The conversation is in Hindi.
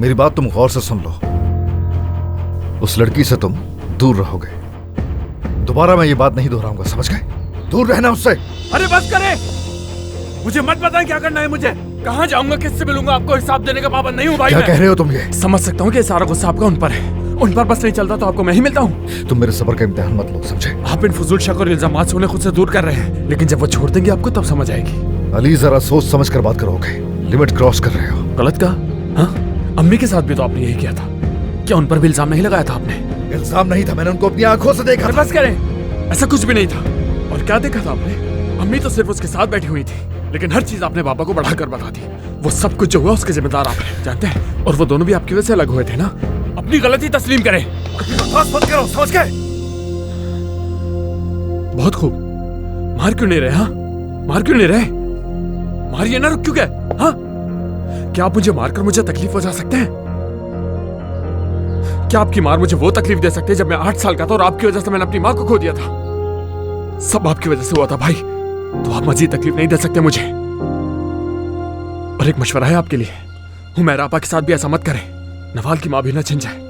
मेरी बात तुम गौर से सुन लो। उस लड़की से तुम दूर रहोगे। दोबारा मैं ये बात नहीं दोहराऊंगा, समझ गए? दूर रहना उससे। अरे बस करे, मुझे मत बताएं क्या करना है। मुझे कहाँ जाऊंगा, किससे मिलूंगा? आपको हिसाब देने का पाबंद नहीं हूँ भाई। क्या कह रहे हो तुम ये? समझ सकता हूँ कि सारा गुस्सा आपका उन पर है। उन पर बस नहीं चलता तो आपको मैं ही मिलता हूँ। तुम मेरे सब्र का इम्तिहान मत लो, समझे? आप इन फजूल शक और इल्जामात से उन्हें खुद से दूर कर रहे हैं, लेकिन जब वो छोड़ देंगे आपको तब समझ आएगी। अली, जरा सोच समझ कर बात करोगे। लिमिट क्रॉस कर रहे हो। गलत कहा? हाँ, अम्मी के साथ भी तो आपने यही किया था। क्या उन पर भी इल्जाम नहीं लगाया था आपने? इल्जाम नहीं था, मैंने उनको अपनी आंखों से देखा। बस करें, ऐसा कुछ भी नहीं था। और क्या देखा था आपने? अम्मी तो सिर्फ उसके साथ बैठी हुई थी, लेकिन हर चीज आपने पापा को बढ़ाकर बता दी। वो सब कुछ जो हुआ उसके जिम्मेदार आप हैं, जानते हैं? और वो दोनों भी आपकी वजह से अलग हुए थे ना। अपनी गलती तस्लीम करें। बस मत करो, समझ गए? बहुत खूब। मार क्यों नहीं रहे? हाँ, मार क्यों नहीं रहे? मारिए ना, रुक क्यों गए? हाँ, क्या आप मुझे मारकर मुझे तकलीफ पहुंचा सकते हैं? क्या आपकी मार मुझे वो तकलीफ दे सकते हैं जब मैं 8 साल का था और आपकी वजह से मैंने अपनी मां को खो दिया था? सब आपकी वजह से हुआ था भाई, तो आप मजीद तकलीफ नहीं दे सकते मुझे। और एक मशवरा है आपके लिए, हुमैरा आपा के साथ भी ऐसा मत करें, नवाल की मां भी ना छिन जाए।